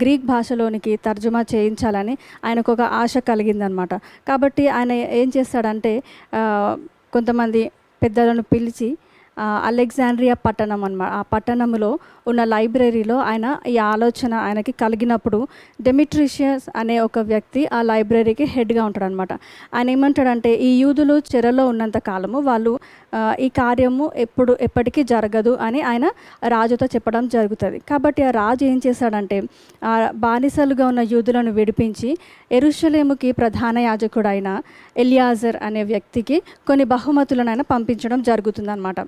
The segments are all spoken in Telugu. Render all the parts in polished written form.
గ్రీక్ భాషలోనికి తర్జుమా చేయించాలని ఆయనకు ఒక ఆశ కలిగిందనమాట. కాబట్టి ఆయన ఏం చేస్తాడంటే కొంతమంది పెద్దలను పిలిచి అలెగ్జాండ్రియా పట్టణం ఆ పట్టణంలో ఉన్న లైబ్రరీలో ఆయన ఈ ఆలోచన ఆయనకి కలిగినప్పుడు డెమిట్రిషియస్ అనే ఒక వ్యక్తి ఆ లైబ్రరీకి హెడ్గా ఉంటాడనమాట. ఆయన ఏమంటాడంటే ఈ యూదులు చెరలో ఉన్నంత కాలము వాళ్ళు ఈ కార్యము ఎప్పటికీ జరగదు అని ఆయన రాజుతో చెప్పడం జరుగుతుంది. కాబట్టి ఆ రాజు ఏం చేశాడంటే బానిసలుగా ఉన్న యూదులను విడిపించి యెరూషలేముకి ప్రధాన యాజకుడైన ఎలియాజర్ అనే వ్యక్తికి కొన్ని బహుమతులను ఆయన పంపించడం జరుగుతుందన్నమాట.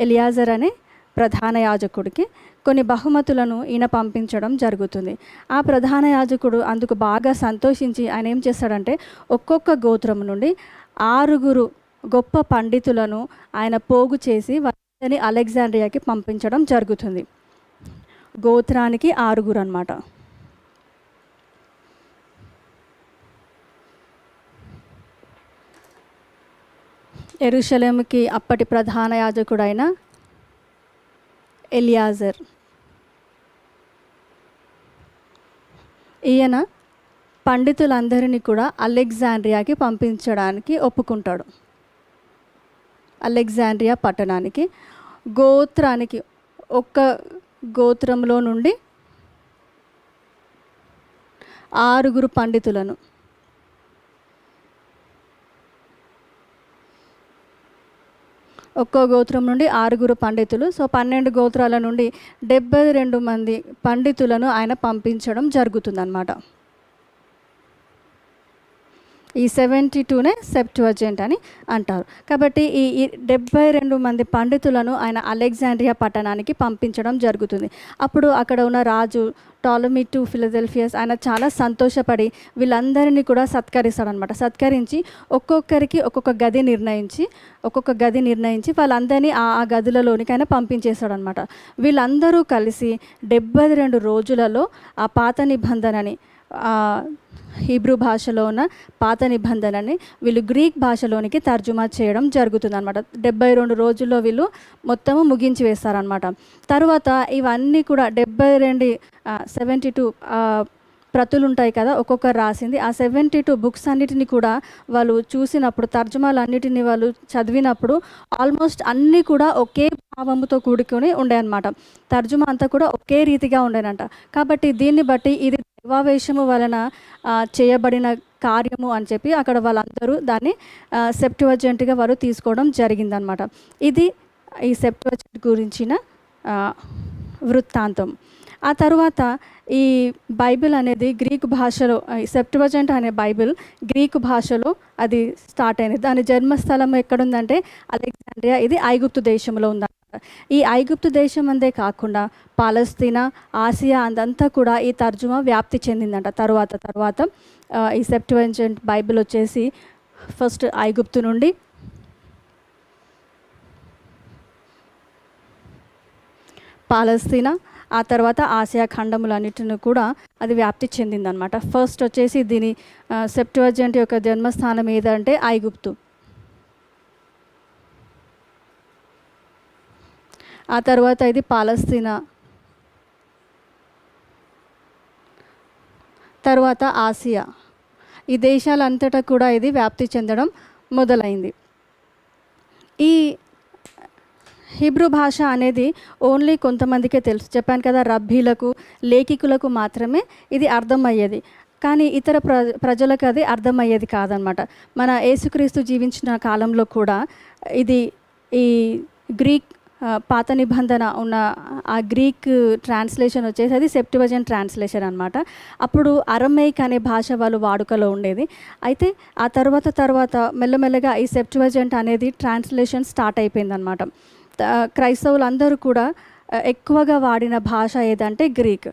ఎలియాజర్ అనే ప్రధాన యాజకుడికి కొన్ని బహుమతులను ఈయన పంపించడం జరుగుతుంది. ఆ ప్రధాన యాజకుడు అందుకు బాగా సంతోషించి ఆయన ఏం చేస్తాడంటే ఒక్కొక్క గోత్రం నుండి 6 గొప్ప పండితులను ఆయన పోగు చేసి వారిని అలెగ్జాండ్రియాకి పంపించడం జరుగుతుంది. గోత్రానికి 6 అన్నమాట. యెరూషలేముకి అప్పటి ప్రధాన యాజకుడైన ఎలియాజర్, ఈయన పండితులందరినీ కూడా అలెగ్జాండ్రియాకి పంపించడానికి ఒప్పుకుంటాడు. అలెగ్జాండ్రియా పట్టణానికి గోత్రానికి ఒక్క గోత్రంలో నుండి 6 పండితులను ఒక్కో గోత్రం నుండి 6 పండితులు, సో 12 గోత్రాల నుండి 72 మంది పండితులను ఆయన పంపించడం జరుగుతుందన్నమాట. ఈ 72నే సెప్టువజెంట్ అని అంటారు. కాబట్టి ఈ 72 మంది పండితులను ఆయన అలెగ్జాండ్రియా పట్టణానికి పంపించడం జరుగుతుంది. అప్పుడు అక్కడ ఉన్న రాజు టాలమీ టు ఫిలదెల్ఫియస్ ఆయన చాలా సంతోషపడి వీళ్ళందరినీ కూడా సత్కరిస్తాడనమాట. సత్కరించి ఒక్కొక్కరికి ఒక్కొక్క గది నిర్ణయించి వాళ్ళందరినీ ఆ గదులలోనికి ఆయన పంపించేస్తాడనమాట. వీళ్ళందరూ కలిసి 72 రోజులలో ఆ పాత నిబంధనని హీబ్రూ భాషలో ఉన్న పాత నిబంధనని వీళ్ళు గ్రీక్ భాషలోనికి తర్జుమా చేయడం జరుగుతుందన్నమాట. 72 రోజుల్లో వీళ్ళు మొత్తము ముగించి వేస్తారనమాట. తర్వాత ఇవన్నీ కూడా 72 ప్రతులు ఉంటాయి కదా, ఒక్కొక్కరు రాసింది. ఆ 72 బుక్స్ అన్నిటిని కూడా వాళ్ళు చూసినప్పుడు, తర్జుమాలన్నిటిని వాళ్ళు చదివినప్పుడు ఆల్మోస్ట్ అన్నీ కూడా ఒకే భావముతో కూడుకొని ఉండేయన్నమాట. తర్జుమా అంతా కూడా ఒకే రీతిగా ఉండేనంట. కాబట్టి దీన్ని బట్టి ఇది దైవావేశము వలన చేయబడిన కార్యము అని చెప్పి అక్కడ వాళ్ళందరూ దాన్ని సెప్టువజెంట్గా వారు తీసుకోవడం జరిగిందనమాట. ఇది ఈ సెప్టువజెంట్ గురించిన వృత్తాంతం. ఆ తర్వాత ఈ బైబిల్ అనేది గ్రీకు భాషలో, సెప్టువజెంట్ అనే బైబిల్ గ్రీకు భాషలో అది స్టార్ట్ అయింది. దాని జన్మస్థలం ఎక్కడుందంటే అలెగ్జాండ్రియా. ఇది ఐగుప్తు దేశంలో ఉందన్నమాట. ఈ ఐగుప్తు దేశం అందే కాకుండా పాలస్తీనా, ఆసియా అదంతా కూడా ఈ తర్జుమా వ్యాప్తి చెందిందంట. తర్వాత ఈ సెప్టువజెంట్ బైబిల్ వచ్చేసి ఫస్ట్ ఐగుప్తు నుండి పాలస్తీనా, ఆ తర్వాత ఆసియా ఖండములన్నిటిని కూడా అది వ్యాప్తి చెందిందనమాట. ఫస్ట్ వచ్చేసి దీని సెప్టువజెంట్ యొక్క జన్మస్థానం ఏదంటే ఐగుప్తు. ఆ తర్వాత ఇది పాలస్తీనా, తర్వాత ఆసియా. ఈ దేశాలంతటా కూడా ఇది వ్యాప్తి చెందడం మొదలైంది. ఈ హీబ్రూ భాష అనేది ఓన్లీ కొంతమందికే తెలుసు. చెప్పాను కదా, రబ్బీలకు, లేఖికులకు మాత్రమే ఇది అర్థమయ్యేది. కానీ ఇతర ప్రజలకు అది అర్థమయ్యేది కాదనమాట. మన యేసుక్రీస్తు జీవించిన కాలంలో కూడా ఇది ఈ గ్రీక్ పాత నిబంధన ఉన్న ఆ గ్రీక్ ట్రాన్స్లేషన్ వచ్చేసి అది సెప్టువజెంట్ ట్రాన్స్లేషన్ అనమాట. అప్పుడు అరమేయిక్ అనే భాష వాళ్ళు వాడుకలో ఉండేది. అయితే ఆ తర్వాత మెల్లమెల్లగా ఈ సెప్టువజెంట్ అనేది ట్రాన్స్లేషన్ స్టార్ట్ అయిపోయిందనమాట. క్రైస్తవులందరూ కూడా ఎక్కువగా వాడిన భాష ఏదంటే గ్రీక్.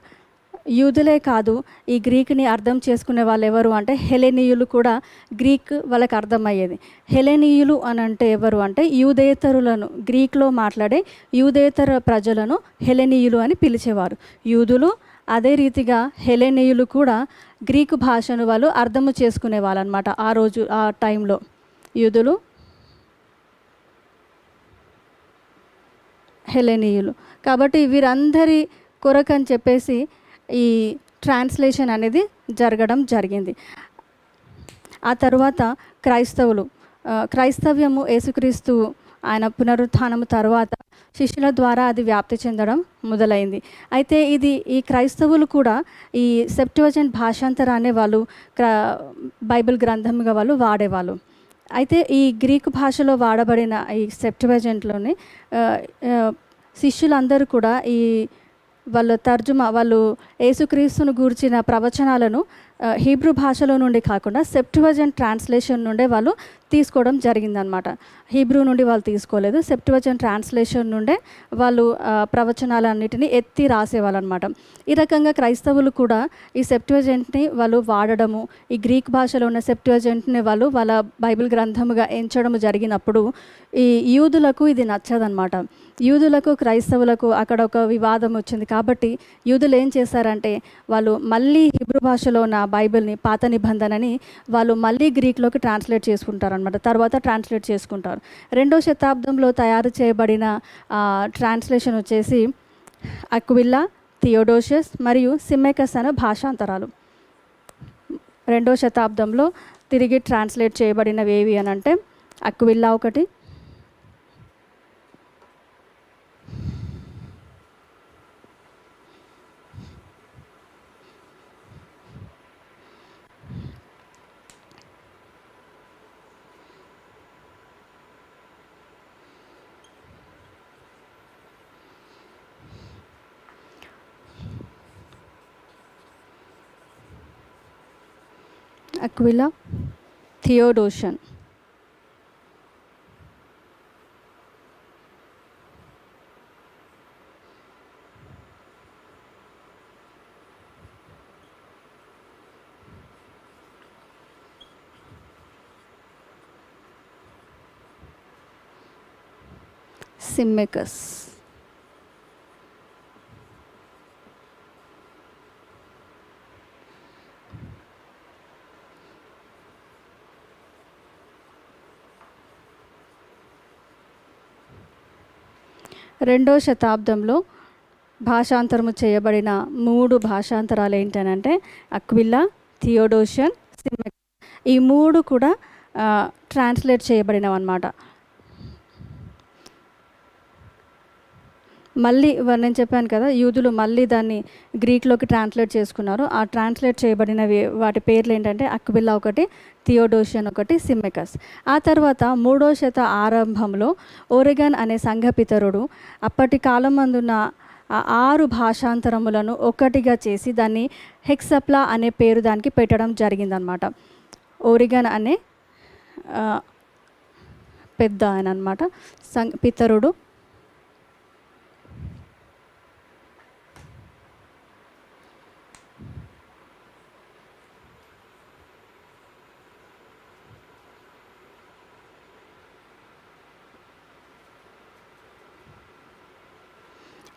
యూదులే కాదు, ఈ గ్రీక్ని అర్థం చేసుకునే వాళ్ళు ఎవరు అంటే హెలెనీయులు కూడా గ్రీక్ వాళ్ళకి అర్థమయ్యేది. హెలెనీయులు అని అంటే ఎవరు అంటే యూదేతరులను, గ్రీక్లో మాట్లాడే యూదేతర ప్రజలను హెలెనీయులు అని పిలిచేవారు. యూదులు అదే రీతిగా హెలెనీయులు కూడా గ్రీకు భాషను వాళ్ళు అర్థము చేసుకునే వాళ్ళు అనమాట. ఆ టైంలో యూదులు, హెలెనీయులు. కాబట్టి వీరందరి కొరకని చెప్పేసి ఈ ట్రాన్స్లేషన్ అనేది జరగడం జరిగింది. ఆ తర్వాత క్రైస్తవ్యము యేసుక్రీస్తు ఆయన పునరుత్థానము తర్వాత శిష్యుల ద్వారా అది వ్యాప్తి చెందడం మొదలైంది. అయితే ఈ క్రైస్తవులు కూడా ఈ సెప్టువజెంట్ భాషాంతరాన్ని వాళ్ళు బైబిల్ గ్రంథంగా వాళ్ళు వాడేవాళ్ళు. అయితే ఈ గ్రీకు భాషలో వాడబడిన ఈ సెప్టువజెంట్లోని శిష్యులందరూ కూడా వాళ్ళు యేసుక్రీస్తును గూర్చిన ప్రవచనాలను హీబ్రూ భాషలో నుండి కాకుండా సెప్టువజెంట్ ట్రాన్స్లేషన్ నుండే వాళ్ళు తీసుకోవడం జరిగిందనమాట. హీబ్రూ నుండి వాళ్ళు తీసుకోలేదు, సెప్టువజెంట్ ట్రాన్స్లేషన్ నుండే వాళ్ళు ప్రవచనాలన్నిటిని ఎత్తి రాసేవాళ్ళు అనమాట. ఈ రకంగా క్రైస్తవులు కూడా ఈ సెప్టువజెంట్ని వాళ్ళు వాడడము, ఈ గ్రీక్ భాషలో ఉన్న సెప్టువజెంట్ని వాళ్ళు వాళ్ళ బైబిల్ గ్రంథముగా ఎంచడం జరిగినప్పుడు ఈ యూదులకు ఇది నచ్చదనమాట. యూదులకు క్రైస్తవులకు అక్కడ ఒక వివాదం వచ్చింది. కాబట్టి యూదులు ఏం చేశారంటే వాళ్ళు మళ్ళీ హీబ్రూ భాషలో ఉన్న బైబిల్ని, పాత నిబంధనని వాళ్ళు మళ్ళీ గ్రీక్లోకి ట్రాన్స్లేట్ చేసుకుంటారు అనమాట. తర్వాత ట్రాన్స్లేట్ చేసుకుంటారు. 2వ శతాబ్దంలో తయారు చేయబడిన ట్రాన్స్లేషన్ వచ్చేసి అక్విలా, థియోడోషియస్ మరియు సిమెకస్ అనే భాషాంతరాలు. 2వ శతాబ్దంలో తిరిగి ట్రాన్స్లేట్ చేయబడినవి ఏవి అని అంటే అక్విలా ఒకటి, అక్విలా, థియోడోషన్. సిమెకస్. రెండవ శతాబ్దంలో భాషాంతరము చేయబడిన 3 భాషాంతరాలు ఏంటనంటే అక్విలా, థియోడోషన్, సిమెకస్. ఈ 3 కూడా ట్రాన్స్లేట్ చేయబడినవి అన్నమాట. మళ్ళీ నేను చెప్పాను కదా, యూదులు మళ్ళీ దాన్ని గ్రీక్లోకి ట్రాన్స్లేట్ చేసుకున్నారు. ఆ ట్రాన్స్లేట్ చేయబడినవి వాటి పేర్లు ఏంటంటే అక్విలా ఒకటి, థియోడోషన్ ఒకటి, సిమెకస్. ఆ తర్వాత 3వ శత ఆరంభంలో ఓరిగన్ అనే సంఘపితరుడు అప్పటి కాలం అందున్న 6 భాషాంతరములను ఒకటిగా చేసి దాన్ని హెక్సప్లా అనే పేరు దానికి పెట్టడం జరిగిందనమాట. ఓరిగన్ అనే పెద్ద ఆయన అనమాట, పితరుడు.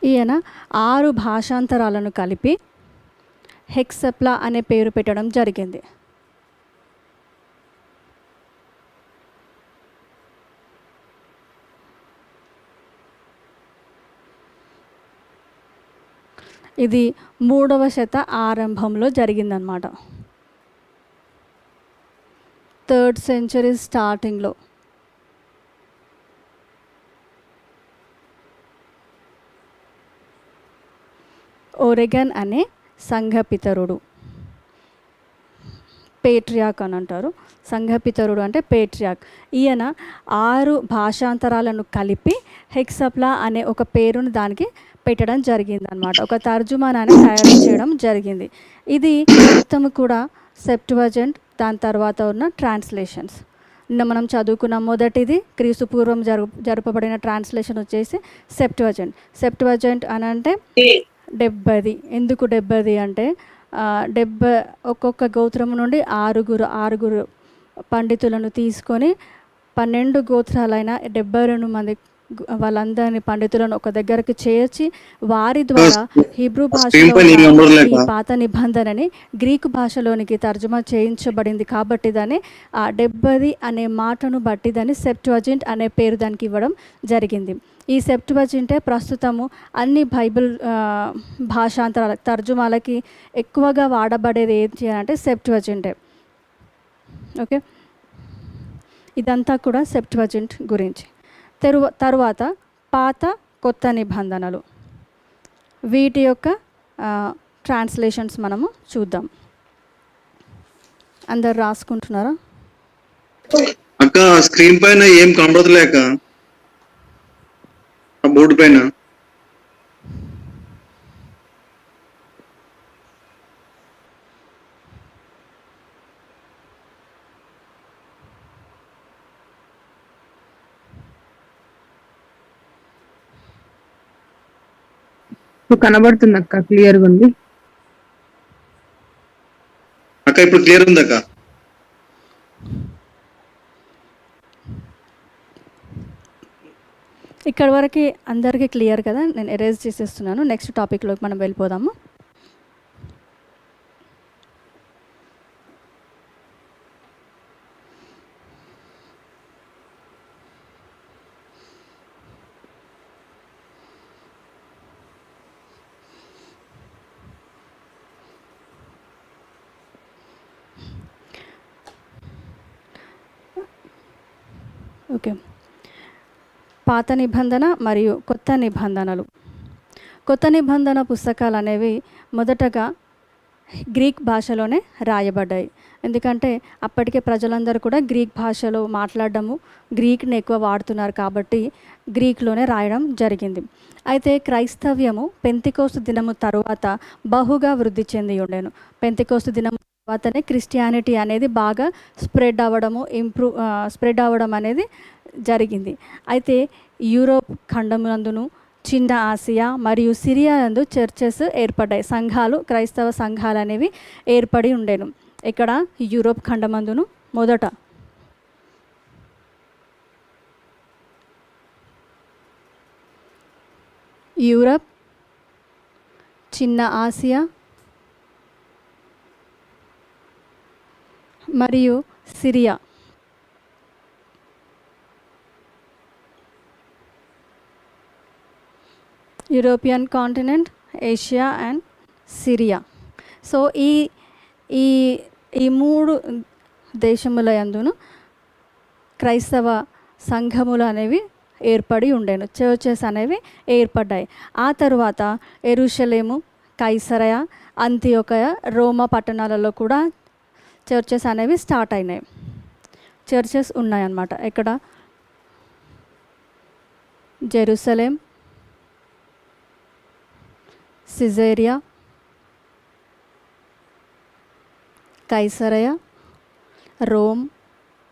ఈయన 6 భాషాంతరాలను కలిపి హెక్సప్లా అనే పేరు పెట్టడం జరిగింది. ఇది 3వ శత ఆరంభంలో జరిగిందనమాట. 3rd century స్టార్టింగ్లో. ఓరెగన్ అనే సంఘపితరుడు, పేట్రియాక్ అని అంటారు. సంఘపితరుడు అంటే పేట్రియాక్. ఈయన 6 భాషాంతరాలను కలిపి హెక్సప్లా అనే ఒక పేరును దానికి పెట్టడం జరిగిందనమాట. ఒక తర్జుమానాన్ని తయారు చేయడం జరిగింది. ఇది మొత్తం కూడా సెప్టువజెంట్, దాని తర్వాత ఉన్న ట్రాన్స్లేషన్స్. నిన్న మనం చదువుకున్న మొదటిది క్రీస్తు పూర్వం జరపబడిన ట్రాన్స్లేషన్ వచ్చేసి సెప్టువజెంట్. సెప్టువజెంట్ అని అంటే 70. ఎందుకు 70 అంటే 70 ఒక్కొక్క గోత్రం నుండి ఆరుగురు పండితులను తీసుకొని 12 గోత్రాలైన 72 మంది వాళ్ళందరినీ పండితులను ఒక దగ్గరకు చేర్చి వారి ద్వారా హీబ్రూ భాషలో ఈ పాత నిబంధనని గ్రీకు భాషలోనికి తర్జుమా చేయించబడింది. కాబట్టి దాన్ని 70 అనే మాటను బట్టి దాన్ని సెప్టువజెంట్ అనే పేరు దానికి ఇవ్వడం జరిగింది. ఈ సెప్టువజింటే ప్రస్తుతము అన్ని బైబిల్ భాషాంతరాల తర్జుమాలకి ఎక్కువగా వాడబడేది ఏంటి అంటే సెప్టువజింటే. ఓకే, ఇదంతా కూడా సెప్టువజింట్ గురించి. తరువాత పాత కొత్త నిబంధనలు, వీటి యొక్క ట్రాన్స్లేషన్స్ మనము చూద్దాం. అందరు రాసుకుంటున్నారా? అక్క స్క్రీన్ పైన ఏం కనబడలేక ఆ బోర్డు పైన కనబడుతుంది అక్క, క్లియర్గా ఉంది అక్క. ఇప్పుడు క్లియర్ ఉంది అక్క. ఇక్కడ వరకు అందరికీ క్లియర్ కదా? నేను ఎరేజ్ చేసేస్తున్నాను. నెక్స్ట్ టాపిక్లోకి మనం వెళ్ళిపోదాము. ఓకే, పాత నిబంధన మరియు కొత్త నిబంధనలు. కొత్త నిబంధన పుస్తకాలు అనేవి మొదటగా గ్రీక్ భాషలోనే రాయబడ్డాయి. ఎందుకంటే అప్పటికే ప్రజలందరూ కూడా గ్రీక్ భాషలో మాట్లాడడము, గ్రీక్ని ఎక్కువ వాడుతున్నారు కాబట్టి గ్రీక్లోనే రాయడం జరిగింది. అయితే క్రైస్తవ్యము పెంతెకోస్తు దినము తరువాత బహుగా వృద్ధి చెంది ఉండేను. పెంతెకోస్తు దినము తర్వాతనే క్రిస్టియానిటీ అనేది బాగా స్ప్రెడ్ అవ్వడం అనేది జరిగింది. అయితే యూరోప్ ఖండమునందును, చిన్న ఆసియా మరియు సిరియా నందు చర్చెస్ ఏర్పడ్డాయి. సంఘాలు, క్రైస్తవ సంఘాలు అనేవి ఏర్పడి ఉండేను. ఇక్కడ యూరోప్ ఖండమందును మొదట, యూరప్, చిన్న ఆసియా మరియు Syria, European continent, Asia and Syria. So ఈ ఈ ఈ మూడు దేశముల యందును క్రైస్తవ సంఘములు అనేవి ఏర్పడి ఉండేను, చర్చెస్ అనేవి ఏర్పడ్డాయి. ఆ తరువాత యెరూషలేము, కైసరయ, అంతియోకయ, రోమా పట్టణాలలో కూడా చర్చెస్ అనేవి స్టార్ట్ అయినాయి. చర్చెస్ ఉన్నాయన్నమాట. ఇక్కడ జెరూసలేం, సిజేరియా, కైసరయ,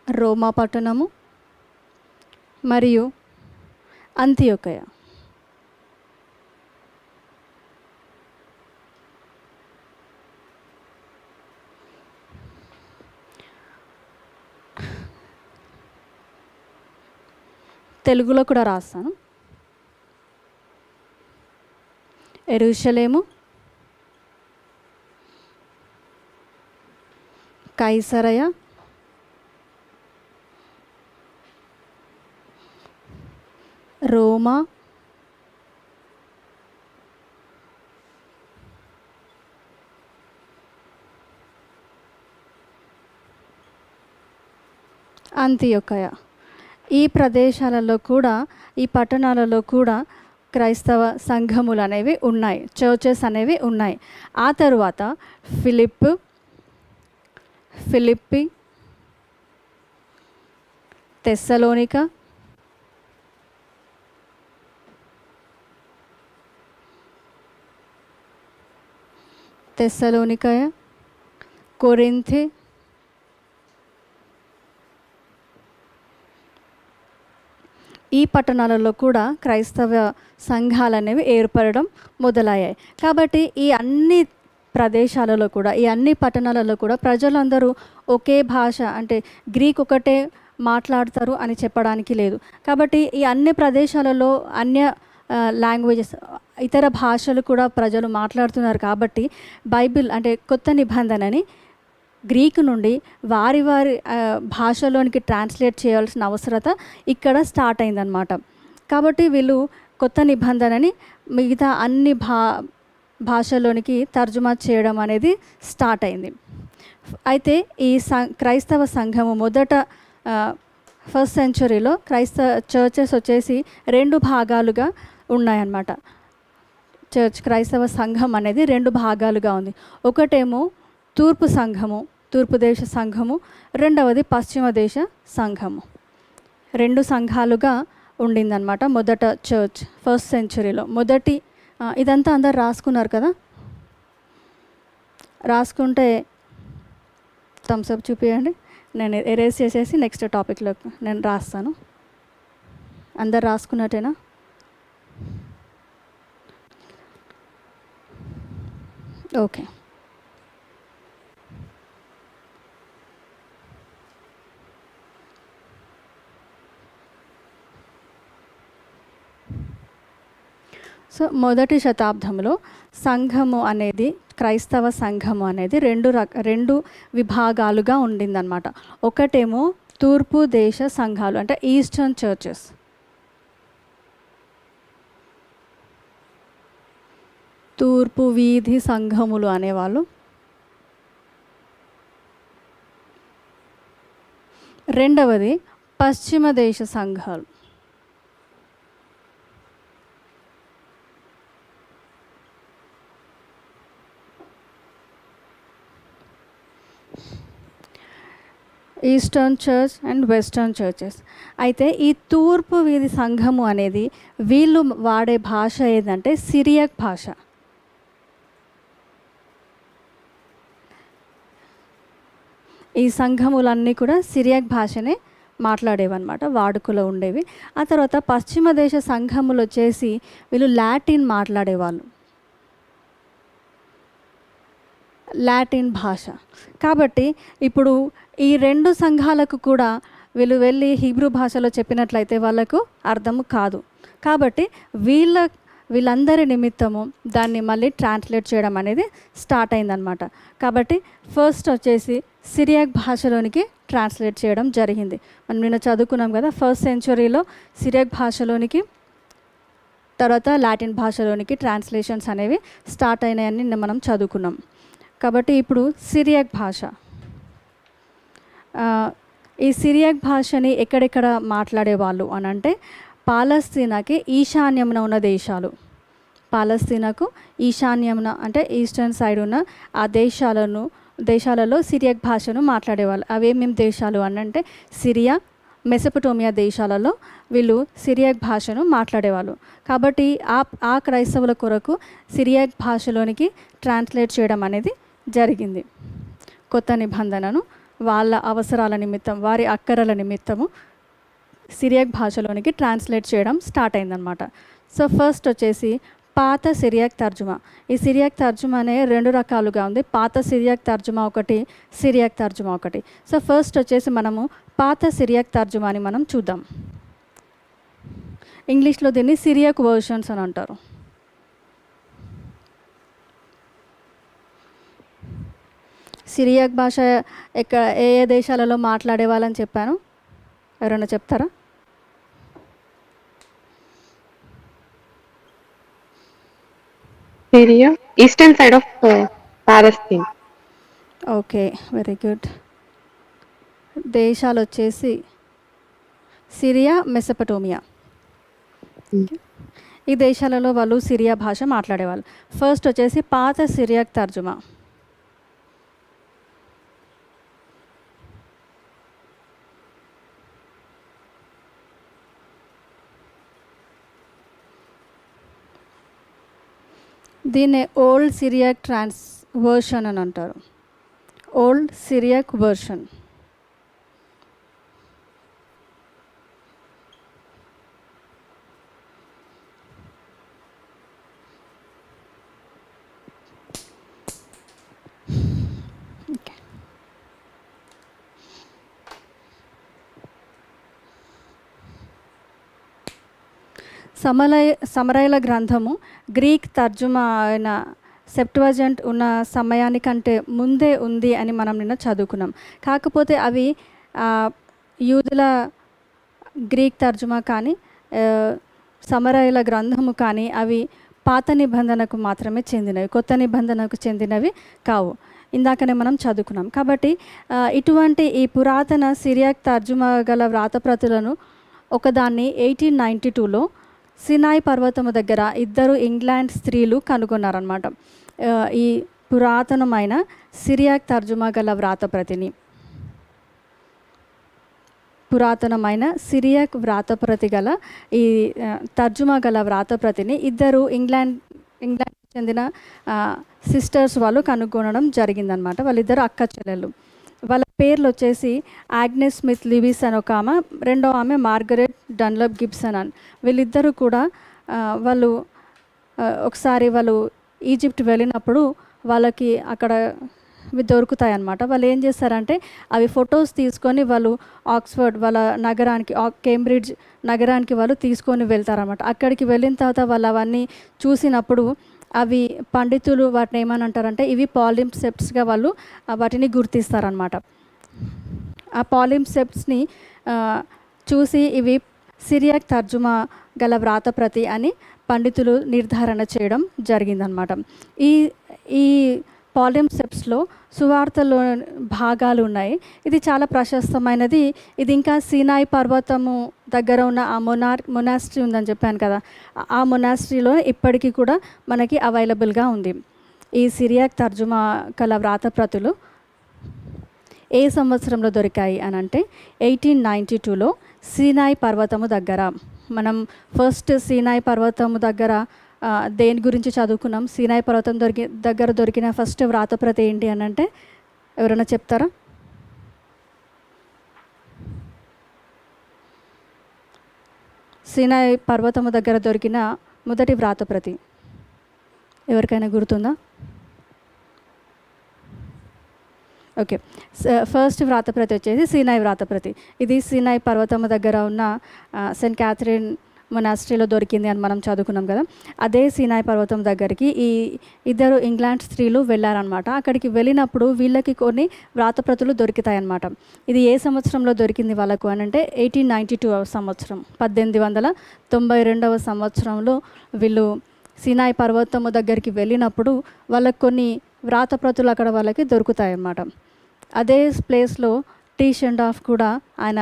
రోమా పట్టణము మరియు అంతియోకయ. తెలుగులో కూడా రాస్తాను. యెరూషలేము, కైసరయ, రోమా, అంతియోకయ. ఈ ప్రదేశాలలో కూడా, ఈ పట్టణాలలో కూడా క్రైస్తవ సంఘములు అనేవి ఉన్నాయి, చర్చెస్ అనేవి ఉన్నాయి. ఆ తరువాత ఫిలిప్పి, తెస్సలోనిక, కొరింథీ, ఈ పట్టణాలలో కూడా క్రైస్తవ సంఘాలు అనేవి ఏర్పడడం మొదలయ్యాయి. కాబట్టి ఈ అన్ని ప్రదేశాలలో కూడా, ఈ అన్ని పట్టణాలలో కూడా ప్రజలందరూ ఒకే భాష, అంటే గ్రీక్ ఒకటే మాట్లాడతారు అని చెప్పడానికి లేదు. కాబట్టి ఈ అన్ని ప్రదేశాలలో అన్య లాంగ్వేజెస్, ఇతర భాషలు కూడా ప్రజలు మాట్లాడుతున్నారు. కాబట్టి బైబిల్ అంటే కొత్త నిబంధనని గ్రీకు నుండి వారి భాషలోనికి ట్రాన్స్లేట్ చేయాల్సిన అవసరత ఇక్కడ స్టార్ట్ అయిందనమాట. కాబట్టి వీళ్ళు కొత్త నిబంధనని మిగతా అన్ని భాషలోనికి తర్జుమా చేయడం అనేది స్టార్ట్ అయింది. అయితే ఈ క్రైస్తవ సంఘము మొదట ఫస్ట్ సెంచరీలో చర్చెస్ వచ్చేసి 2 భాగాలుగా ఉన్నాయన్నమాట. క్రైస్తవ సంఘం అనేది 2 భాగాలుగా ఉంది. ఒకటేమో తూర్పు సంఘము, తూర్పు దేశ సంఘము, రెండవది పశ్చిమ దేశ సంఘము. 2 సంఘాలుగా ఉండిందనమాట మొదట చర్చ్ ఫస్ట్ సెంచరీలో. ఇదంతా అందరు రాసుకున్నారు కదా? రాసుకుంటే థమ్స్అప్ చూపించండి. నేను ఎరేజ్ చేసేసి నెక్స్ట్ టాపిక్లో నేను రాస్తాను. అందరు రాసుకున్నట్టేనా? ఓకే. సో మొదటి శతాబ్దంలో సంఘము అనేది, క్రైస్తవ సంఘము అనేది 2 విభాగాలుగా ఉండిందనమాట. ఒకటేమో తూర్పు దేశ సంఘాలు అంటే ఈస్టర్న్ చర్చెస్. తూర్పు వీధి సంఘములు అనేవాళ్ళు. రెండవది పశ్చిమ దేశ సంఘాలు. Eastern church and western churches. అయితే ఈ తూర్పు వీధి సంఘము అనేది వీళ్ళు వాడే భాష ఏదంటే సిరియక్ భాష. ఈ సంఘములన్నీ కూడా సిరియక్ భాషనే మాట్లాడేవన్నమాట, వాడుకలో ఉండేవి. ఆ తర్వాత పశ్చిమ దేశ సంఘములు వచ్చేసి వీళ్ళు లాటిన్ మాట్లాడేవాళ్ళు, లాటిన్ భాష. కాబట్టి ఇప్పుడు ఈ 2 సంఘాలకు కూడా వీళ్ళు వెళ్ళి హీబ్రూ భాషలో చెప్పినట్లయితే వాళ్ళకు అర్థము కాదు. కాబట్టి వీళ్ళందరి నిమిత్తము దాన్ని మళ్ళీ ట్రాన్స్లేట్ చేయడం అనేది స్టార్ట్ అయిందనమాట. కాబట్టి ఫస్ట్ వచ్చేసి సిరియక్ భాషలోనికి ట్రాన్స్లేట్ చేయడం జరిగింది. మనం నిన్న చదువుకున్నాం కదా, ఫస్ట్ సెంచరీలో సిరియక్ భాషలోనికి, తర్వాత లాటిన్ భాషలోనికి ట్రాన్స్లేషన్స్ అనేవి స్టార్ట్ అయినాయని మనం చదువుకున్నాం. కాబట్టి ఇప్పుడు సిరియక్ భాష, ఈ సిరియక్ భాషని ఎక్కడెక్కడ మాట్లాడేవాళ్ళు అని అంటే పాలస్తీనాకి ఈశాన్యమున ఉన్న దేశాలు, పాలస్తీనాకు ఈశాన్యమున అంటే ఈస్టర్న్ సైడ్ ఉన్న ఆ దేశాలలో సిరియక్ భాషను మాట్లాడేవాళ్ళు. అవేమేమి దేశాలు అని అంటే సిరియా, మెసొపొటేమియా దేశాలలో వీళ్ళు సిరియక్ భాషను మాట్లాడేవాళ్ళు. కాబట్టి ఆ క్రైస్తవుల కొరకు సిరియక్ భాషలోనికి ట్రాన్స్లేట్ చేయడం అనేది జరిగింది. కొత్త నిబంధనను వాళ్ళ అవసరాల నిమిత్తం, వారి అక్కరల నిమిత్తము సిరియక్ భాషలోనికి ట్రాన్స్లేట్ చేయడం స్టార్ట్ అయిందనమాట. సో ఫస్ట్ వచ్చేసి పాత సిరియక్ తర్జుమా. ఈ సిరియక్ తర్జుమా అనే 2 రకాలుగా ఉంది. పాత సిరియక్ తర్జుమా ఒకటి, సిరియక్ తర్జుమా ఒకటి. సో ఫస్ట్ వచ్చేసి మనము పాత సిరియక్ తర్జుమాని మనం చూద్దాం. ఇంగ్లీష్లో దీన్ని సిరియక్ వర్షన్స్ అని అంటారు. సిరియక్ భాష ఏ దేశాలలో మాట్లాడే వాళ్ళని చెప్పాను, ఎవరైనా చెప్తారా? Syria, eastern side of Palestine. Okay, very good. దేశాలు వచ్చేసి సిరియా, మెసొపొటేమియా. ఈ దేశాలలో వాళ్ళు సిరియా భాష మాట్లాడేవాళ్ళు. ఫస్ట్ వచ్చేసి పాత సిరియక్ తర్జుమా. దీన్ని ఓల్డ్ సిరియక్ వర్షన్ అని అంటారు. Old సిరియక్ version. సమరయల గ్రంథము గ్రీక్ తర్జుమా అయిన సెప్టువజెంట్ ఉన్న సమయానికంటే ముందే ఉంది అని మనం నిన్న చదువుకున్నాం. కాకపోతే అవి యూదుల గ్రీక్ తర్జుమా కానీ సమరయుల గ్రంథము కానీ అవి పాత నిబంధనకు మాత్రమే చెందినవి, కొత్త నిబంధనకు చెందినవి కావు. ఇందాకనే మనం చదువుకున్నాం. కాబట్టి ఇటువంటి ఈ పురాతన సిరియాక్ తర్జుమా గల వ్రాతప్రతులను ఒకదాన్ని 1892లో సినాయి పర్వతము దగ్గర ఇద్దరు ఇంగ్లాండ్ స్త్రీలు కనుగొన్నారనమాట. ఈ పురాతనమైన సిరియాక్ తర్జుమా గల వ్రాతప్రతిని, పురాతనమైన సిరియాక్ వ్రాతప్రతి గల ఈ తర్జుమా గల వ్రాతప్రతిని ఇద్దరు ఇంగ్లాండ్ చెందిన సిస్టర్స్ వాళ్ళు కనుగొనడం జరిగిందనమాట. వాళ్ళిద్దరు అక్క చెల్లెలు. వాళ్ళ పేర్లు వచ్చేసి ఆగ్నెస్ స్మిత్ లివిస్ అని ఒక ఆమె, రెండో ఆమె మార్గరెట్ డన్లప్ గిబ్సన్ అని. వీళ్ళిద్దరూ కూడా వాళ్ళు ఒకసారి వాళ్ళు ఈజిప్ట్ వెళ్ళినప్పుడు వాళ్ళకి అక్కడ ఇవి దొరుకుతాయి అన్నమాట. వాళ్ళు ఏం చేస్తారంటే అవి ఫొటోస్ తీసుకొని వాళ్ళు ఆక్స్ఫర్డ్ వాళ్ళ నగరానికి, కేంబ్రిడ్జ్ నగరానికి వాళ్ళు తీసుకొని వెళ్తారన్నమాట. అక్కడికి వెళ్ళిన తర్వాత వాళ్ళు అవన్నీ చూసినప్పుడు అవి పండితులు వాటిని ఏమని అంటారంటే ఇవి పాలింసెప్ట్స్గా వాళ్ళు వాటిని గుర్తిస్తారనమాట. ఆ పాలింసెప్ట్స్ని చూసి ఇవి సిరియాక్ తర్జుమా గల వ్రాతప్రతి అని పండితులు నిర్ధారణ చేయడం జరిగిందనమాట. ఈ పాలింసెప్ట్స్లో సువార్తలో భాగాలు ఉన్నాయి. ఇది చాలా ప్రశస్తమైనది. ఇది ఇంకా సీనాయి పర్వతము దగ్గర ఉన్న ఆ మొనాస్ట్రీ ఉందని చెప్పాను కదా, ఆ మొనాస్ట్రీలో ఇప్పటికీ కూడా మనకి అవైలబుల్గా ఉంది. ఈ సిరియాక్ తర్జుమా గల వ్రాతప్రతులు ఏ సంవత్సరంలో దొరికాయి అని అంటే 1892లో సీనాయి పర్వతము దగ్గర. మనం ఫస్ట్ సీనాయి పర్వతము దగ్గర దేని గురించి చదువుకున్నాం? సీనాయి పర్వతం దగ్గర దొరికిన ఫస్ట్ వ్రాతప్రతి ఏంటి అని అంటే ఎవరైనా చెప్తారా? సీనాయి పర్వతము దగ్గర దొరికిన మొదటి వ్రాతప్రతి ఎవరికైనా గుర్తుందా? ఓకే, ఫస్ట్ వ్రాతప్రతి వచ్చేసి సీనాయి వ్రాతప్రతి. ఇది సీనాయి పర్వతము దగ్గర ఉన్న సెయింట్ క్యాథరిన్ మొనాస్ట్రీలో దొరికింది అని మనం చదువుకున్నాం కదా. అదే సీనాయి పర్వతం దగ్గరికి ఈ ఇద్దరు ఇంగ్లాండ్ స్త్రీలు వెళ్ళారనమాట. అక్కడికి వెళ్ళినప్పుడు వీళ్ళకి కొన్ని వ్రాతప్రతులు దొరుకుతాయి అన్నమాట. ఇది ఏ సంవత్సరంలో దొరికింది వాళ్ళకు అని అంటే 1892 సంవత్సరం, 1892 సంవత్సరంలో వీళ్ళు సీనాయి పర్వతము దగ్గరికి వెళ్ళినప్పుడు వాళ్ళకి కొన్ని వ్రాతప్రతులు అక్కడ వాళ్ళకి దొరుకుతాయి అన్నమాట. అదే ప్లేస్లో టీ షెండాఫ్ కూడా ఆయన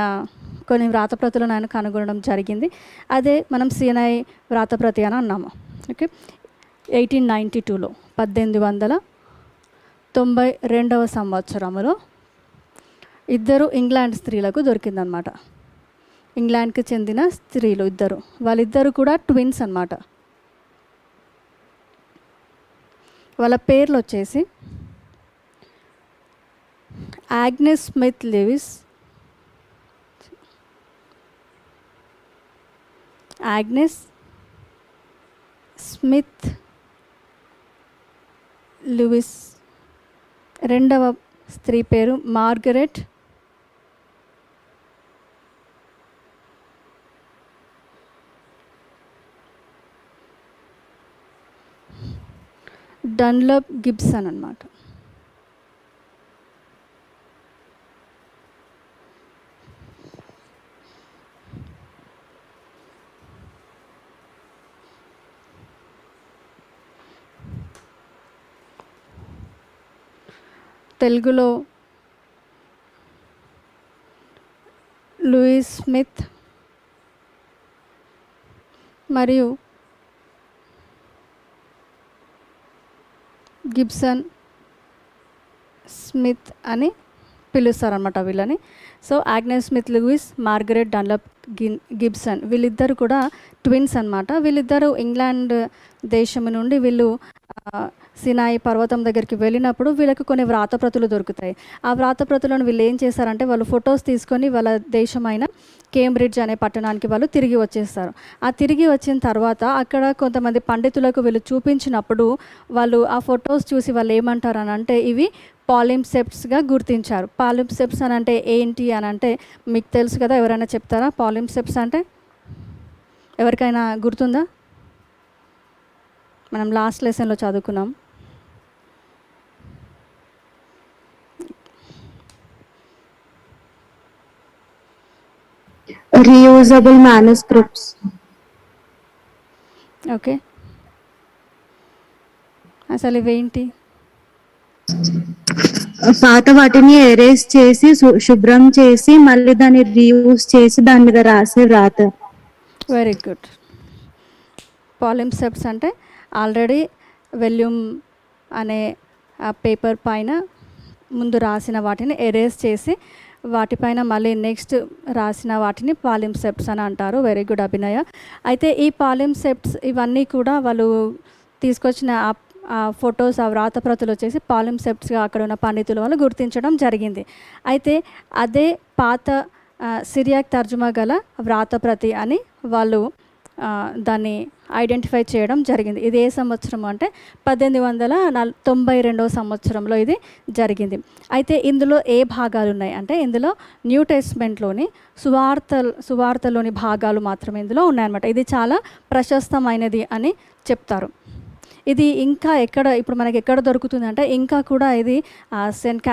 కొన్ని వ్రాతప్రతులను ఆయన కనుగొనడం జరిగింది. అదే మనం సీనాయి వ్రాతప్రతి అని అన్నాము. ఓకే, 1892లో 1892 సంవత్సరంలో ఇద్దరు ఇంగ్లాండ్ స్త్రీలకు దొరికిందనమాట. ఇంగ్లాండ్కి చెందిన స్త్రీలు ఇద్దరు, వాళ్ళిద్దరు కూడా ట్విన్స్ అన్నమాట. వాళ్ళ పేర్లు వచ్చేసి Agnes Smith Lewis, Agnes Smith Lewis. రెండవ స్త్రీ పేరు మార్గరెట్ డన్లప్ గిబ్సన్ అన్నమాట. తెలుగులో లూయిస్ స్మిత్ మరియు గిబ్సన్ స్మిత్ అని పిలుస్తారన్నమాట వీళ్ళని. So Agnes Smith Lewis, Margaret Dunlop Gibson వీళ్ళిద్దరు కూడా ట్విన్స్ అన్నమాట. వీళ్ళిద్దరూ ఇంగ్లాండ్ దేశం నుండి వీళ్ళు సినాయి పర్వతం దగ్గరికి వెళ్ళినప్పుడు వీళ్ళకి కొన్ని వ్రాతప్రతులు దొరుకుతాయి. ఆ వ్రాతప్రతులను వీళ్ళు ఏం చేస్తారంటే వాళ్ళు ఫొటోస్ తీసుకొని వాళ్ళ దేశమైన కేంబ్రిడ్జ్ అనే పట్టణానికి వాళ్ళు తిరిగి వచ్చేస్తారు. ఆ తిరిగి వచ్చిన తర్వాత అక్కడ కొంతమంది పండితులకు వీళ్ళు చూపించినప్పుడు వాళ్ళు ఆ ఫొటోస్ చూసి వాళ్ళు ఏమంటారు అని అంటే ఇవి పాలింసెప్ట్స్గా గుర్తించారు. పాలింసెప్ట్స్ అని అంటే ఏంటి అని అంటే మీకు తెలుసు కదా, ఎవరైనా చెప్తారా? పాలింసెప్ట్స్ అంటే ఎవరికైనా గుర్తుందా? మనం లాస్ట్ లెసన్లో చదువుకున్నాం. Reusable manuscripts. ఓకే, అసలు ఇవేంటి? పాత వాటిని ఎరేస్ చేసి శుభ్రం చేసి మళ్ళీ దాన్ని రీయూజ్ చేసి దాని మీద రాసే రాత. Very good. పాలింసెప్ట్స్ అంటే ఆల్రెడీ వెల్యూమ్ అనే ఆ పేపర్ పైన ముందు రాసిన వాటిని ఎరేస్ చేసి వాటిపైన మళ్ళీ నెక్స్ట్ రాసిన వాటిని పాలింసెప్ట్స్ అని అంటారు. వెరీ గుడ్ అభినయ. అయితే ఈ పాలింసెప్ట్స్ ఇవన్నీ కూడా వాళ్ళు తీసుకొచ్చిన ఆ ఫొటోస్, ఆ వ్రాతప్రతులు వచ్చేసి పాలింసెప్ట్స్గా అక్కడ ఉన్న పండితుల వాళ్ళు గుర్తించడం జరిగింది. అయితే అదే పాత సిరియాక్ తర్జుమా గల వ్రాతప్రతి అని వాళ్ళు దాన్ని ఐడెంటిఫై చేయడం జరిగింది. ఇది ఏ సంవత్సరం అంటే 1892 సంవత్సరంలో ఇది జరిగింది. అయితే ఇందులో ఏ భాగాలు ఉన్నాయి అంటే ఇందులో న్యూ టెస్ట్మెంట్లోని సువార్తలోని భాగాలు మాత్రమే ఇందులో ఉన్నాయన్నమాట. ఇది చాలా ప్రశస్తమైనది అని చెప్తారు. ఇది ఇంకా ఇప్పుడు మనకి ఎక్కడ దొరుకుతుంది అంటే ఇంకా కూడా ఇది సెయింట్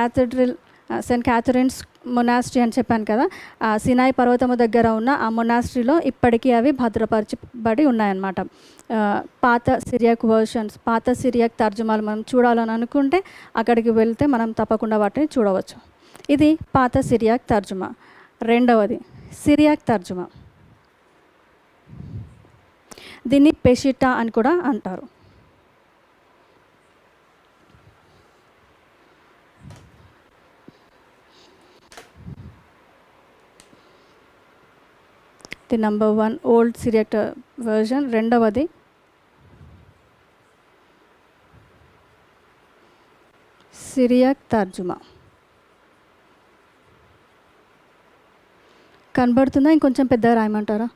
క్యాథరిన్స్ మొనాస్ట్రీ అని చెప్పాను కదా, సినాయి పర్వతము దగ్గర ఉన్న ఆ మొనాస్ట్రీలో ఇప్పటికీ అవి భద్రపరచబడి ఉన్నాయన్నమాట. పాత సిరియాక్ వర్షన్స్, పాత సిరియాక్ తర్జుమాలు మనం చూడాలని అనుకుంటే అక్కడికి వెళ్తే మనం తప్పకుండా వాటిని చూడవచ్చు. ఇది పాత సిరియాక్ తర్జుమా. రెండవది సిరియాక్ తర్జుమా. దీన్ని పెషిటా అని కూడా అంటారు. The number 1 old Syriac version. రెండవది సిరియాక్ తర్జుమా. కనబడుతుందా? ఇంకొంచెం పెద్దగా రాయమంటారా?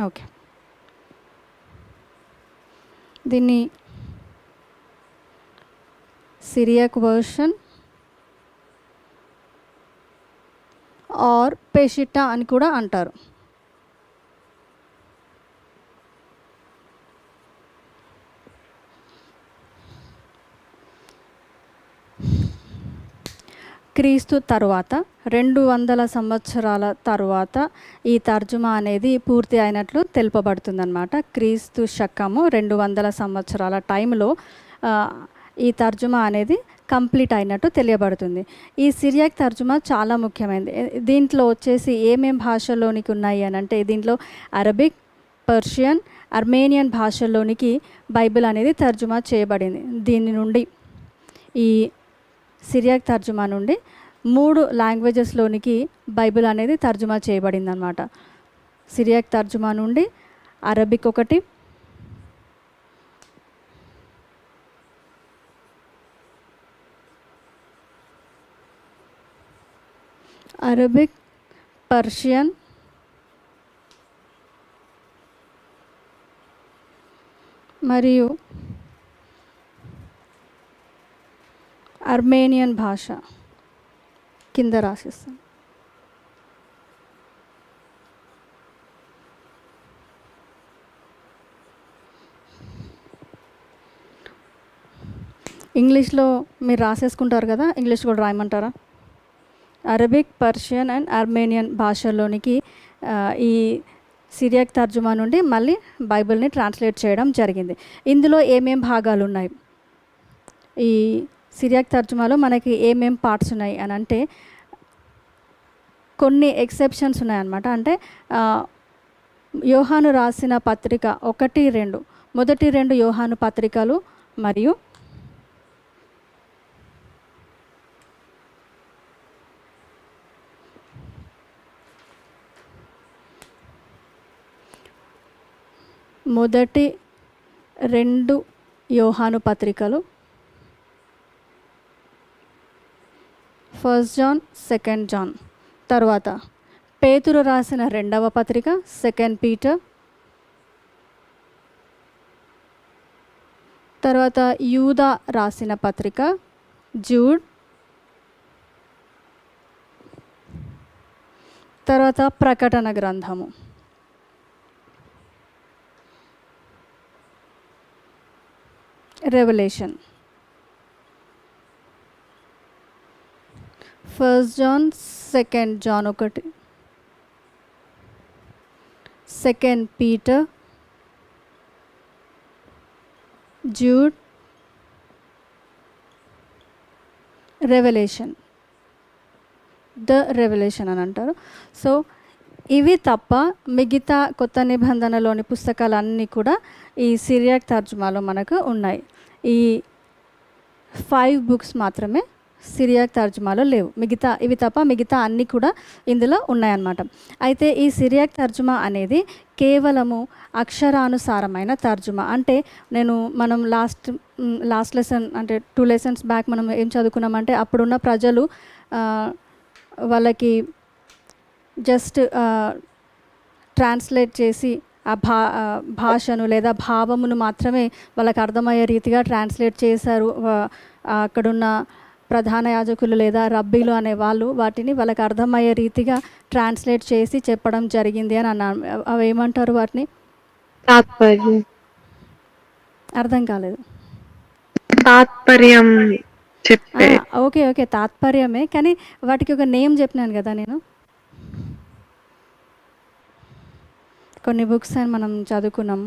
ఓకే. దీన్ని సిరియాక్ వర్షన్ ఆర్ పెషిటా అని కూడా అంటారు. క్రీస్తు తరువాత 200 సంవత్సరాల తరువాత ఈ తర్జుమా అనేది పూర్తి అయినట్లు తెలుపబడుతుందన్నమాట. క్రీస్తు శకము 200 సంవత్సరాల టైంలో ఈ తర్జుమా అనేది కంప్లీట్ అయినట్టు తెలియబడుతుంది. ఈ సిరియాక్ తర్జుమా చాలా ముఖ్యమైనది. దీంట్లో వచ్చేసి ఏమేం భాషల్లోనికి ఉన్నాయి అని అంటే దీంట్లో అరబిక్, పర్షియన్, అర్మేనియన్ భాషల్లోనికి బైబిల్ అనేది తర్జుమా చేయబడింది. దీని నుండి ఈ సిరియాక్ తర్జుమా నుండి 3 లాంగ్వేజెస్లోనికి బైబిల్ అనేది తర్జుమా చేయబడింది అన్నమాట. సిరియాక్ తర్జుమా నుండి అరబిక్ ఒకటి, అరబిక్, పర్షియన్, మరియు అర్మేనియన్ భాష కింద రాసిస్తాం. ఇంగ్లీష్లో మీరు రాసేసుకుంటారు కదా, ఇంగ్లీష్ కూడా రాయమంటారా? అరబిక్, పర్షియన్ అండ్ అర్మేనియన్ భాషల్లోనికి ఈ సిరియాక్ తర్జుమా నుండి మళ్ళీ బైబిల్ని ట్రాన్స్లేట్ చేయడం జరిగింది. ఇందులో ఏమేం భాగాలు ఉన్నాయి? ఈ సిరియాక్ తర్జుమాలో మనకి ఏమేం పార్ట్స్ ఉన్నాయి అని అంటే కొన్ని ఎక్సెప్షన్స్ ఉన్నాయన్నమాట. అంటే యోహాను రాసిన పత్రిక 1, 2, మొదటి 2 యోహాను పత్రికలు మరియు మొదటి 2 యోహాను పత్రికలు, 1 జాన్, 2 జాన్, తర్వాత పేతురు రాసిన 2వ పత్రిక 2 పీటర్, తర్వాత యూదా రాసిన పత్రిక జూడ్, తర్వాత ప్రకటన గ్రంథము. Revolution. 1 John, 2 John 1, second Peter, Jude, revolution, the revolution అని అంటారు. సో ఇవి తప్ప మిగతా కొత్త నిబంధనలోని పుస్తకాలన్నీ కూడా ఈ సిరియాక్ తర్జుమాలో మనకు ఉన్నాయి. ఈ 5 బుక్స్ మాత్రమే సిరియాక్ తర్జుమాలో లేవు. ఇవి తప్ప మిగతా అన్నీ కూడా ఇందులో ఉన్నాయన్నమాట. అయితే ఈ సిరియాక్ తర్జుమా అనేది కేవలము అక్షరానుసారమైన తర్జుమా. అంటే మనం లాస్ట్ లెసన్ అంటే 2 లెసన్స్ బ్యాక్ మనం ఏం చదువుకున్నామంటే అప్పుడున్న ప్రజలు వాళ్ళకి జస్ట్ ట్రాన్స్లేట్ చేసి ఆ భాషను లేదా భావమును మాత్రమే వాళ్ళకి అర్థమయ్యే రీతిగా ట్రాన్స్లేట్ చేశారు. అక్కడున్న ప్రధాన యాజకులు లేదా రబ్బీలు అనే వాళ్ళు వాటిని వాళ్ళకి అర్థమయ్యే రీతిగా ట్రాన్స్లేట్ చేసి చెప్పడం జరిగింది అని అన్నాను. అవి ఏమంటారు వాటిని? తాత్పర్యం. అర్థం కాలేదు. తాత్పర్యం చెప్పే. ఓకే తాత్పర్యమే, కానీ వాటికి ఒక నేమ్ చెప్పినాను కదా నేను. కొన్ని బుక్స్ అని మనం చదువుకున్నాం.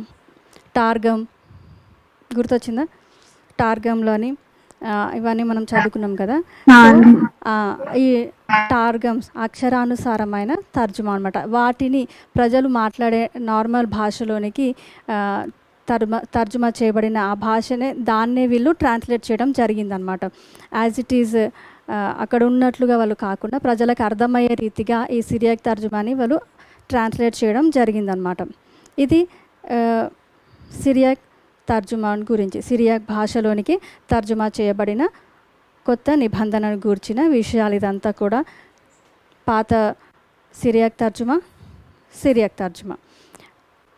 టార్గం గుర్తొచ్చిందా? టార్గంలోని ఇవన్నీ మనం చదువుకున్నాం కదా. ఈ టార్గమ్స్ అక్షరానుసారమైన తర్జుమా అనమాట. వాటిని ప్రజలు మాట్లాడే నార్మల్ భాషలోనికి తర్జుమా చేయబడిన ఆ భాషనే దాన్నే వీళ్ళు ట్రాన్స్లేట్ చేయడం జరిగిందనమాట. యాజ్ ఇట్ ఈజ్ అక్కడ ఉన్నట్లుగా వాళ్ళు కాకుండా ప్రజలకు అర్థమయ్యే రీతిగా ఈ సిరియాక్ తర్జుమాని వాళ్ళు ట్రాన్స్లేట్ చేయడం జరిగిందనమాట. ఇది సిరియాక్ తర్జుమాన్ గురించి, సిరియాక్ భాషలోనికి తర్జుమా చేయబడిన కొత్త నిబంధనను గూర్చిన విషయాలు. ఇదంతా కూడా పాత సిరియాక్ తర్జుమా.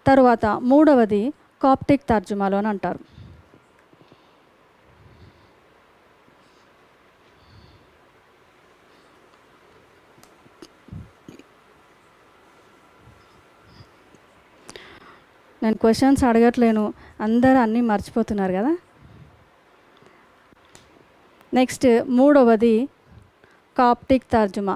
తరువాత మూడవది కాప్టిక్ తర్జుమాలో అని అంటారు. నేను క్వశ్చన్స్ అడగట్లేను, అందరూ అన్నీ మర్చిపోతున్నారు కదా. నెక్స్ట్ మూడవది కాప్టిక్ తర్జుమా.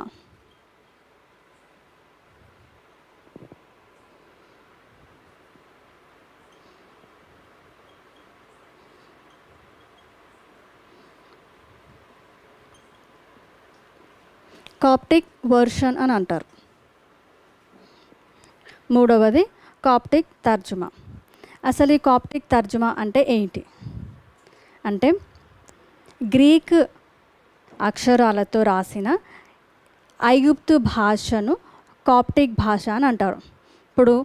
కాప్టిక్ వర్షన్ అని అంటారు. మూడవది కాప్టిక్ తర్జుమా. అసలు ఈ కాప్టిక్ తర్జుమా అంటే ఏంటి అంటే గ్రీక్ అక్షరాలతో రాసిన ఐగుప్తు భాషను కాప్టిక్ భాష అని అంటారు. ఇప్పుడు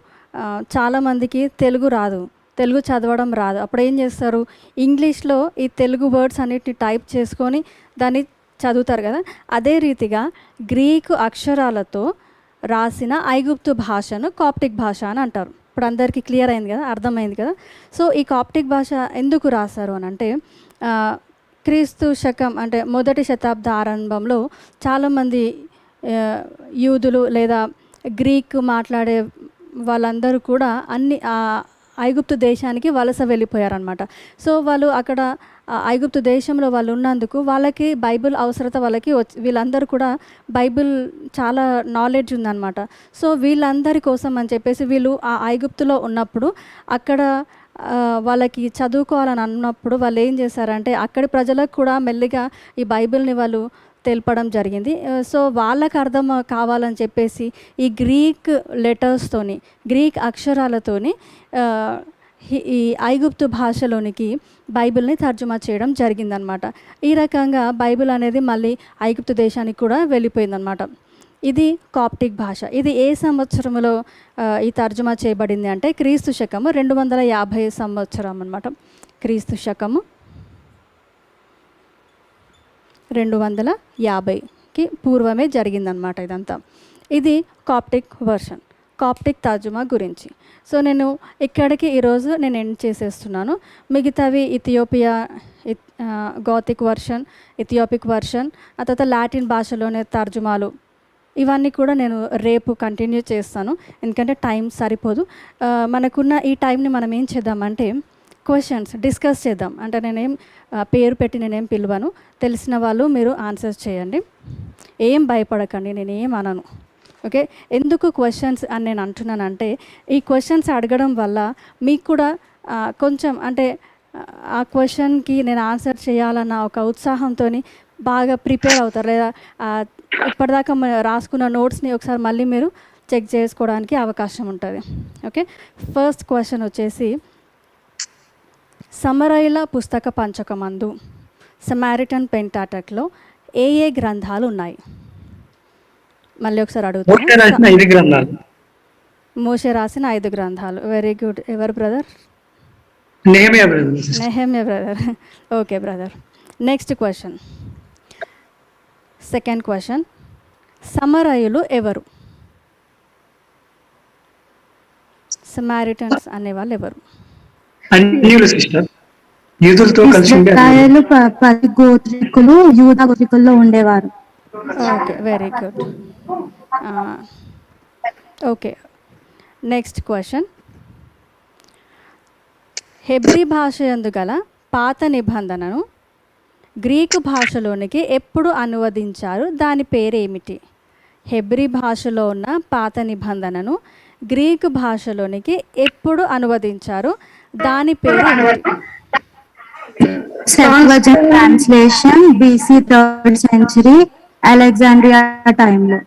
చాలామందికి తెలుగు రాదు, తెలుగు చదవడం రాదు. అప్పుడు ఏం చేస్తారు? ఇంగ్లీష్లో ఈ తెలుగు వర్డ్స్ అన్నిటిని టైప్ చేసుకొని దాన్ని చదువుతారు కదా. అదే రీతిగా గ్రీకు అక్షరాలతో రాసిన ఐగుప్తు భాషను కాప్టిక్ భాష అని అంటారు. ఇప్పుడు అందరికీ క్లియర్ అయింది కదా, అర్థమైంది కదా. సో ఈ కాప్టిక్ భాష ఎందుకు రాశారు అని అంటే క్రీస్తు శకం అంటే 1వ శతాబ్ద ఆరంభంలో చాలామంది యూదులు లేదా గ్రీక్ మాట్లాడే వాళ్ళందరూ కూడా ఐగుప్తు దేశానికి వలస వెళ్ళిపోయారనమాట. సో వాళ్ళు అక్కడ ఐగుప్తు దేశంలో వాళ్ళు ఉన్నందుకు వాళ్ళకి బైబిల్ అవసరత వీళ్ళందరూ కూడా బైబిల్ చాలా నాలెడ్జ్ ఉందన్నమాట. సో వీళ్ళందరి కోసం అని చెప్పేసి వీళ్ళు ఆ ఐగుప్తులో ఉన్నప్పుడు అక్కడ వాళ్ళకి చదువుకోవాలని అన్నప్పుడు వాళ్ళు ఏం చేశారంటే అక్కడి ప్రజలకు కూడా మెల్లిగా ఈ బైబిల్ని వాళ్ళు తెలపడం జరిగింది. సో వాళ్ళకు అర్థం కావాలని చెప్పేసి ఈ గ్రీక్ లెటర్స్తోని, గ్రీక్ అక్షరాలతోని ఈ ఐగుప్తు భాషలోనికి బైబిల్ని తర్జుమా చేయడం జరిగిందనమాట. ఈ రకంగా బైబిల్ అనేది మళ్ళీ ఐగుప్తు దేశానికి కూడా వెళ్ళిపోయిందనమాట. ఇది కాప్టిక్ భాష. ఇది ఏ సంవత్సరంలో ఈ తర్జుమా చేయబడింది అంటే క్రీస్తు శకము 250 సంవత్సరం అనమాట. క్రీస్తు శకము 250కి పూర్వమే జరిగిందనమాట ఇదంతా. ఇది కాప్టిక్ వర్షన్, కాప్టిక్ తర్జుమా గురించి. సో నేను ఇక్కడికి ఈరోజు నేను ఎండ్ చేసేస్తున్నాను. మిగతావి ఇథియోపియా గోతిక్ వర్షన్, ఇథియోపిక్ వర్షన్, ఆ తర్వాత లాటిన్ భాషలోనే తర్జుమాలు, ఇవన్నీ కూడా నేను రేపు కంటిన్యూ చేస్తాను, ఎందుకంటే టైం సరిపోదు. మనకున్న ఈ టైంని మనం ఏం చేద్దామంటే క్వశ్చన్స్ డిస్కస్ చేద్దాం. అంటే పేరు పెట్టి నేనేం పిలవను, తెలిసిన వాళ్ళు మీరు ఆన్సర్స్ చేయండి, ఏం భయపడకండి, నేనేం అనను, ఓకే, ఎందుకు క్వశ్చన్స్ అని నేను అంటున్నానంటే ఈ క్వశ్చన్స్ అడగడం వల్ల మీకు కూడా కొంచెం అంటే ఆ క్వశ్చన్కి నేను ఆన్సర్ చేయాలన్న ఒక ఉత్సాహంతో బాగా ప్రిపేర్ అవుతారు, లేదా ఇప్పటిదాకా రాసుకున్న నోట్స్ని ఒకసారి మళ్ళీ మీరు చెక్ చేసుకోవడానికి అవకాశం ఉంటుంది. ఓకే, ఫస్ట్ క్వశ్చన్ వచ్చేసి సమరయుల పుస్తక పంచకమందు సమారిటన్ పెంటాటక్లో ఏ ఏ గ్రంథాలు ఉన్నాయి? మళ్ళీ ఒకసారి అడుగుతాను. మోషే రాసిన 5 గ్రంథాలు. Very good. ఎవరు బ్రదర్? నెహెమ్యా brother. Okay brother. Next question, second question, సమరయులు ఎవరు? సమారిటన్స్ అనేవాళ్ళు ఎవరు? ఇశ్రాయేలు 10 గోత్రికులు యూదా గోత్రికుల్లో ఉండేవారు. Okay, very good. Okay, next question, Hebrew భాష యందు గల పాత నిబంధనను గ్రీకు భాషలోనికి ఎప్పుడు అనువదించారు? దాని పేరేమిటి? హెబ్రీ భాషలో ఉన్న పాత నిబంధనను గ్రీకు భాషలోనికి ఎప్పుడు అనువదించారు? దాని పేరేమిటి? Septuagint translation BC 3rd century Alexandria టైంలో.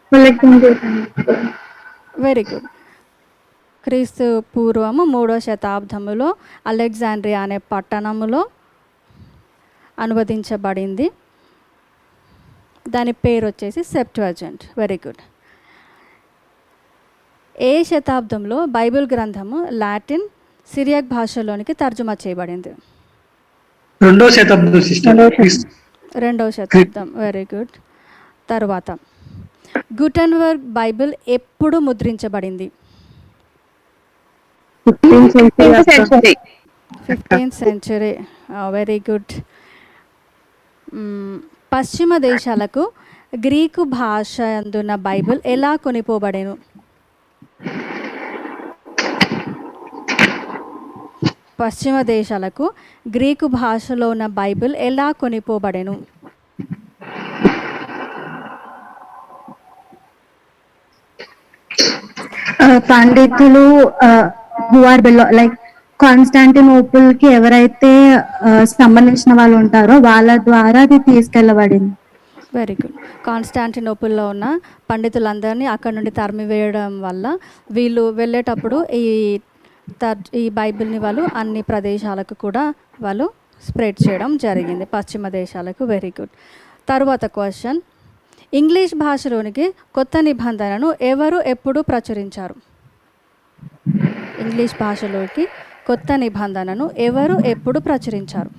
Very good. క్రీస్తు పూర్వము 3వ శతాబ్దములో అలెగ్జాండ్రియా అనే పట్టణములో అనువదించబడింది. దాని పేరు వచ్చేసి సెప్ట్వజింట్. Very good. ఏ శతాబ్దంలో బైబిల్ గ్రంథము లాటిన్ సిరియాక్ భాషలోనికి తర్జుమా చేయబడింది? 2వ శతాబ్దం. 2వ శతాబ్దం. Very good. తర్వాత గుటెన్బర్గ్ బైబిల్ ఎప్పుడు ముద్రించబడింది? 15th century. Very good. పశ్చిమ దేశాలకు గ్రీకు భాష అందున్న బైబిల్ ఎలా కొనిపోబడేను? పశ్చిమ దేశాలకు గ్రీకు భాషలో ఉన్న బైబిల్ ఎలా కొనిపోబడెను? పండితులు who are like కాన్స్టాంటినోపుల్ కి ఎవరైతే సంబంధించిన వాళ్ళు ఉంటారో వాళ్ళ ద్వారా అది తీసుకెళ్ళబడింది. Very good. కాన్స్టాంటినోపుల్లో ఉన్న పండితులందరినీ అక్కడ నుండి తరిమివేయడం వల్ల వీళ్ళు వెళ్ళేటప్పుడు ఈ బైబిల్ని వాళ్ళు అన్ని ప్రదేశాలకు కూడా వాళ్ళు స్ప్రెడ్ చేయడం జరిగింది, పశ్చిమ దేశాలకు. Very good. తరువాత క్వశ్చన్, ఇంగ్లీష్ భాషలోనికి కొత్త నిబంధనను ఎవరు ఎప్పుడు ప్రచురించారు? ఇంగ్లీష్ భాషలోకి కొత్త నిబంధనను ఎవరు ఎప్పుడు ప్రచురించారు?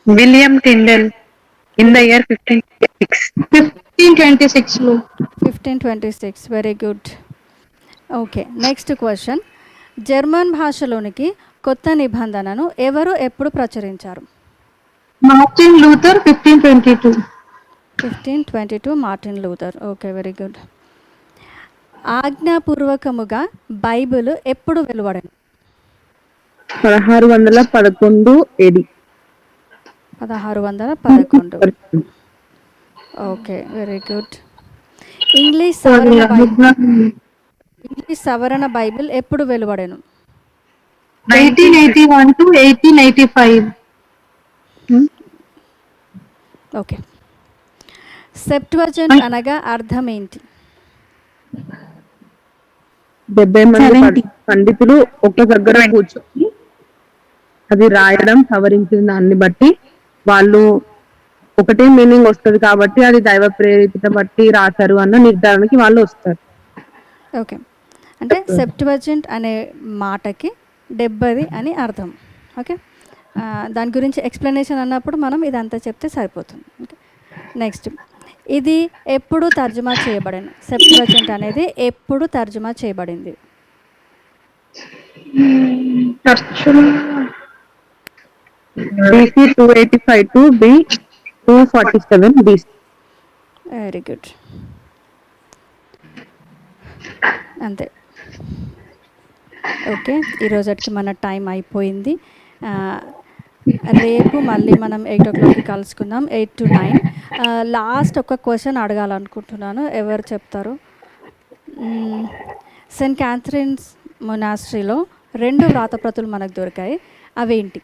William Tyndale in the year 1526 లో. 1526. Very good. Okay, next question, German భాషలోనికి కొత్త నిబంధనను ఎవరు ఎప్పుడు ప్రచురించారు? Martin Luther 1522. 1522 Martin Luther. Okay, very good. ఆజ్ఞాపూర్వకముగా బైబిల్ ఎప్పుడు వెలువడెను? 1611 AD. 1611. Okay, very good. English సవరణ బైబిల్ ఎప్పుడు వెలువడెను? 1881 to 1885. ఓకే. సెప్ట్వజింట్ అనగా అర్థం ఏంటి? 70 మంది పండితులు ఒక దగ్గర కూర్చొని అది రాయడం, సవరించిన దాన్ని బట్టి వాళ్ళు ఒకటే మీనింగ్ వస్తుంది కాబట్టి అది దైవ ప్రేరిత బట్టి రాశారు అన్న నిర్ధారణకి వాళ్ళు వస్తారు. ఓకే, అంటే సెప్ట్వజింట్ అనే మాటకి 70 అని అర్థం. ఓకే, దాని గురించి ఎక్స్ప్లెనేషన్ అన్నప్పుడు మనం ఇదంతా చెప్తే సరిపోతుంది. ఓకే, నెక్స్ట్, ఇది ఎప్పుడు తర్జుమా చేయబడింది? సెప్ట్వజింట్ అనేది ఎప్పుడు తర్జుమా చేయబడింది? BC 285 to B 247 BC. Very good. అంతే. ఓకే, ఈరోజుకి మన టైం అయిపోయింది. రేపు మళ్ళీ మనం 8 o'clockకి కలుసుకుందాం, 8 to 9. లాస్ట్ ఒక క్వశ్చన్ అడగాలనుకుంటున్నాను, ఎవరు చెప్తారు? సెయింట్ క్యాథరిన్స్ మొనాస్ట్రీలో 2 వ్రాతప్రతులు మనకు దొరికాయి, అవేంటి?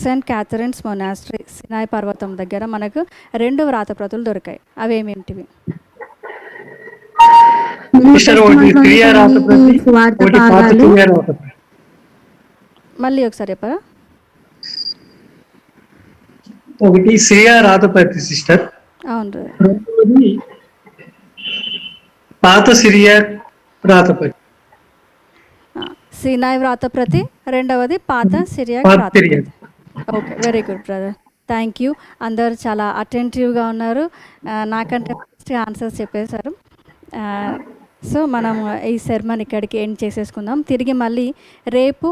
సెయింట్ క్యాథరిన్స్ మొనాస్ట్రీ సినాయి పర్వతం దగ్గర మనకు 2 వ్రాతప్రతులు దొరికాయి, అవేమేంటివి? సిస్టర్ ఒకటి క్రియా రాతప్రతి, సువార్త ఒకటి పాత భాగాలు, క్రియా రాతప్రతి. మళ్ళీ ఒకసారి చెప్పరా? ఒకటి సిరియా రాతప్రతి సిస్టర్, అవును brother. రెండవది పాత సిరియా రాతప్రతి. సినాయి వ్రాతప్రతి, రెండవది పాత సిరియాక్ పాత వ్రాతప్రతి. Syria. Okay, very good brother, thank you. అందరు చాలా అటెంటివ్గా ఉన్నారు, నాకంటే ఫస్ట్ ఆన్సర్స్ చెప్పేశారు. సో మనం ఈ సెర్మన్ ఇక్కడికి ఎండ్ చేసేసుకుందాం. తిరిగి మళ్ళీ రేపు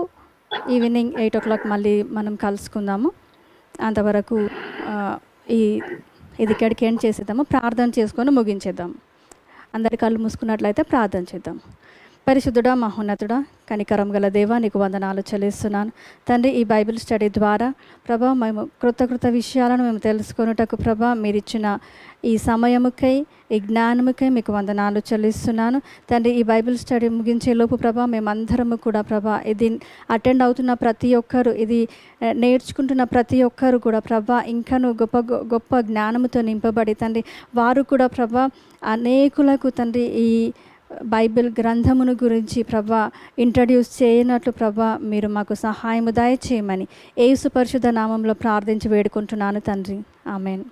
ఈవినింగ్ 8 o'clock మళ్ళీ మనం కలుసుకుందాము. అంతవరకు ఇది ఇక్కడికి ఎండ్ చేసేద్దాము, ప్రార్థన చేసుకొని ముగించేద్దాం. అందరి కళ్ళు మూసుకున్నట్లయితే ప్రార్థన చేద్దాం. పరిశుద్ధుడా, మహోన్నతుడా, కనికరం గల దేవా, నీకు వందనాలు చెల్లిస్తున్నాను తండ్రి. ఈ బైబిల్ స్టడీ ద్వారా ప్రభా మేము క్రొత్త విషయాలను మేము తెలుసుకొనుటకు ప్రభా మీరిచ్చిన ఈ సమయముకై, ఈ జ్ఞానముకై మీకు వందనాలు చెల్లిస్తున్నాను తండ్రి. ఈ బైబిల్ స్టడీ ముగించే లోపు ప్రభా మేమందరము కూడా ప్రభా ఇది అటెండ్ అవుతున్న ప్రతి ఒక్కరు, ఇది నేర్చుకుంటున్న ప్రతి ఒక్కరు కూడా ప్రభా ఇంకను గొప్ప జ్ఞానముతో నింపబడి తండ్రి వారు కూడా ప్రభా అనేకులకు తండ్రి ఈ బైబిల్ గ్రంథమును గురించి ప్రభా ఇంట్రడ్యూస్ చేయనట్లు ప్రభా మీరు మాకు సహాయము దయచేయమని యేసు పరిశుద్ధ నామంలో ప్రార్థించి వేడుకుంటున్నాను తండ్రి. ఆమేన్.